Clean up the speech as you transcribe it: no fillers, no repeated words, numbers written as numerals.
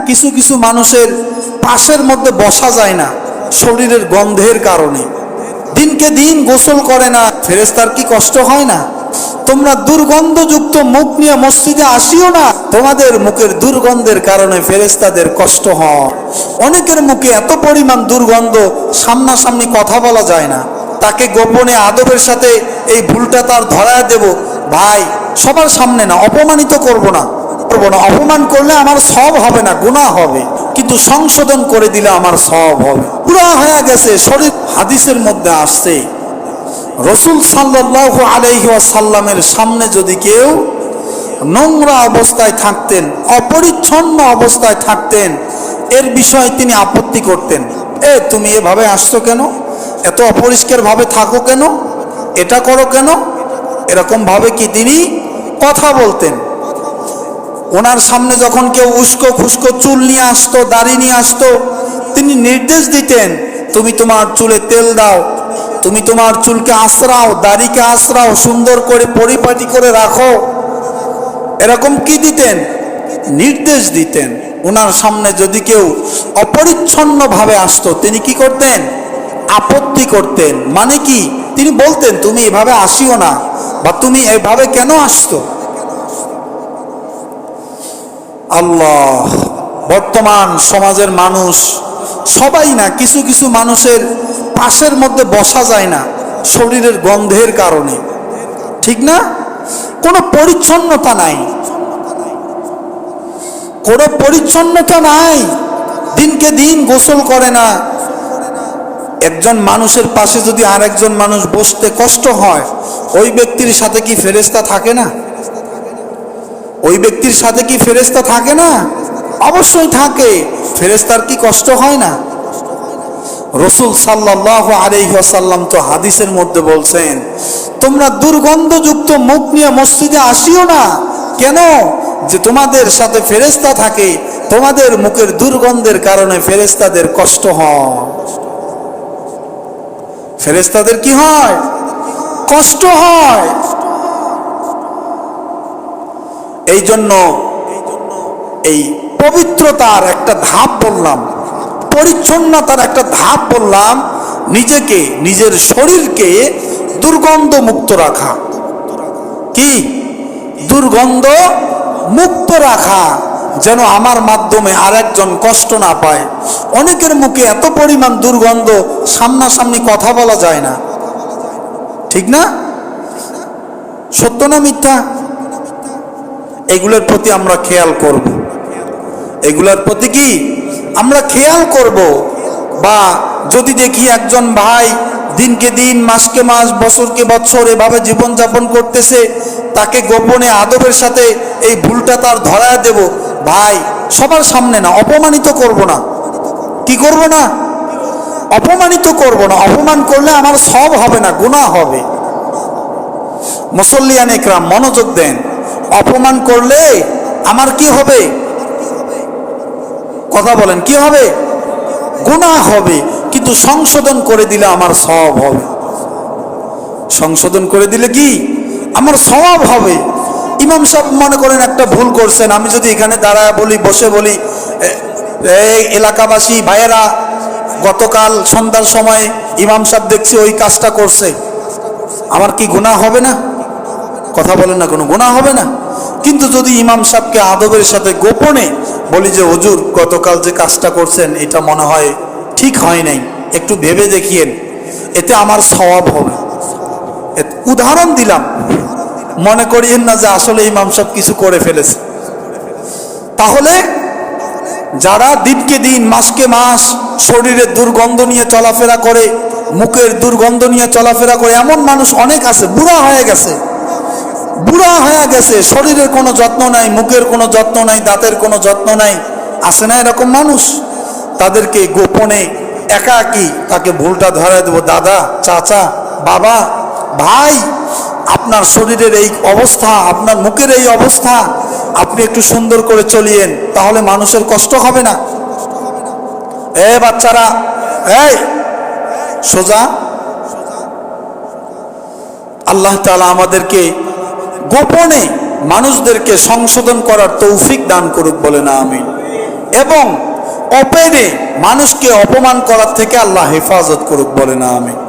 কিছু কিছু মানুষের পাশের মধ্যে বসা যায় না শরীরের গন্ধের কারণে। দিনকে দিন গোসল করে না, ফেরেশতার কি কষ্ট হয় না? তোমরা দুর্গন্ধযুক্ত মুখ নিয়ে মসজিদে আসিও না, তোমাদের মুখের দুর্গন্ধের কারণে ফেরেশতাদের কষ্ট হয়। অনেকের মুখে এত পরিমাণ দুর্গন্ধ, সামনাসামনি কথা বলা যায় না। তাকে গোপনে আদবের সাথে এই ভুলটা তার ধরায় দেব, ভাই সবার সামনে না, অপমানিত করব না। অপমান করলে আমার সওয়াব হবে না, গুনাহ হবে, কিন্তু সংশোধন করে দিলে আমার সওয়াব হবে। পুরা হয়ে গেছে শরীর। হাদিসের মধ্যে আসছে রাসূল সাল্লাল্লাহু আলাইহি ওয়াসাল্লামের সামনে যদি কেউ নোংরা অবস্থায় থাকতেন, অপরিচ্ছন্ন অবস্থায় থাকতেন, এর বিষয়ে তিনি আপত্তি করতেন। তুমি এভাবে আসছো কেন? এত অপরিষ্কার ভাবে থাকো কেন? এটা করো কেন? এরকম ভাবে কি তিনি কথা বলতেন। ওনার সামনে যখন কেউ উস্কো খুস্কো চুল নিয়ে আসতো, দাড়ি নিয়ে আসতো, তিনি নির্দেশ দিতেন, তুমি তোমার চুলে তেল দাও, তুমি তোমার চুলকে আঁচড়াও, দাড়িকে আঁচড়াও, সুন্দর করে পরিপাটি করে রাখো। এরকম কি দিতেন? নির্দেশ দিতেন। ওনার সামনে যদি কেউ অপরিচ্ছন্ন ভাবে আসতো, তিনি কি করতেন? আপত্তি করতেন। মানে কি? তিনি বলতেন, তুমি এভাবে আসিও না, বা তুমি এভাবে কেন আসতো? আল্লাহ, বর্তমান সমাজের মানুষ সবাই না, কিছু কিছু মানুষের পাশের মধ্যে বসা যায় না শরীরের গন্ধের কারণে। ঠিক না? কোনো পরিচ্ছন্নতা নাই, কোনো পরিচ্ছন্নতা নাই, দিনকে দিন গোসল করে না। একজন মানুষের পাশে যদি আরেকজন মানুষ বসতে কষ্ট হয়, ওই ব্যক্তির সাথে কি ফেরেশতা থাকে না? ওই ব্যক্তির সাথে কি ফেরেশতা থাকে না? অবশ্যই থাকে। ফেরেশতার কি কষ্ট হয় না? রাসূল সাল্লাল্লাহু আলাইহি ওয়াসাল্লাম তো হাদিসের মধ্যে বলছেন, তোমরা দুর্গন্ধযুক্ত মুখ নিয়ে মসজিদে আসিও না। কেন? যে তোমাদের সাথে ফেরেশতা থাকে, তোমাদের মুখের দুর্গন্ধের কারণে ফেরেশতাদের কষ্ট হয়। ফেরেশতাদের কি হয়? কষ্ট হয়। এই জন্য এই পবিত্রতার একটা ধাপ বললাম, পরিচ্ছন্নতার একটা ধাপ বললাম, নিজেকে, নিজের শরীরকে দুর্গন্ধ মুক্ত রাখা। কি? দুর্গন্ধ মুক্ত রাখা, যেন আমার মাধ্যমে আরেকজন কষ্ট না পায়। অনেকের মুখে এত পরিমাণ দুর্গন্ধ, সামনাসামনি কথা বলা যায় না। ঠিক না? সত্য না মিথ্যা? এগুলোর প্রতি আমরা খেয়াল করব। এগুলোর প্রতি কি আমরা খেয়াল করব। বা যদি দেখি একজন ভাই দিনকে দিন, মাসকে মাস, বছরকে বছর এভাবে জীবনযাপন করতেছে, তাকে গোপনে আদবের সাথে এই ভুলটা তার ধরায় দেব, ভাই সবার সামনে না, অপমানিত করব না। কি করব না? অপমানিত করব না। অপমান করলে আমার সওয়াব হবে না, গুনাহ হবে। মুসল্লিয়ান ইকরাম মনোযোগ দেন। অপমান করলে আমার কি হবে? কথা বলেন, কি হবে? গুনাহ হবে। কিন্তু সংশোধন করে দিলে আমার সওয়াব হবে। সংশোধন করে দিলে কি আমার সওয়াব হবে। ইমাম সাহেব মনে করেন একটা ভুল করছেন, আমি যদি এখানে দাঁড়ায় বলি, বসে বলি, এই এলাকাবাসী ভাইয়েরা, গতকাল সন্ধ্যার সময় ইমাম সাহেব দেখছি ওই কাজটা করছে, আমার কি গুনাহ হবে না? কথা বলেন না, কোনো গুনাহ হবে না। কিন্তু যদি ইমাম সাহেবকে আদবের সাথে গোপনে বলি যে হুজুর গতকাল যে কাজটা করছেন এটা মনে হয় ঠিক হয় নাই, একটু ভেবে দেখিয়েন, এতে আমার সওয়াব হবে। উদাহরণ দিলাম, মনে করিয়েন না যে আসলে ইমাম সাহেব কিছু করে ফেলেছে। তাহলে যারা দিনকে দিন, মাসকে মাস শরীরের দুর্গন্ধ নিয়ে চলাফেরা করে, মুখের দুর্গন্ধ নিয়ে চলাফেরা করে, এমন মানুষ অনেক আছে। বুড়া হয়ে গেছে, বুড়া হয়ে গেছে, শরীরের কোনো যত্ন নাই, মুখের কোনো যত্ন নাই, দাঁতের কোনো যত্ন নাই। আছে না এরকম মানুষ? তাদেরকে গোপনে একাকী তাকে ভুলটা ধরায় দেব, দাদা, চাচা, বাবা, ভাই, আপনার শরীরের এই অবস্থা, আপনার মুখের এই অবস্থা, আপনি একটু সুন্দর করে চলিয়েন, তাহলে মানুষের কষ্ট হবে না। বাচ্চারা, এই সোজা। আল্লাহ তাআলা আমাদেরকে গোপনে মানুষদেরকে সংশোধন করার তৌফিক দান করুক, বলে না আমিন। এবং অপেরে মানুষকে অপমান করার থেকে আল্লাহ হেফাজত করুক, বলে না আমি।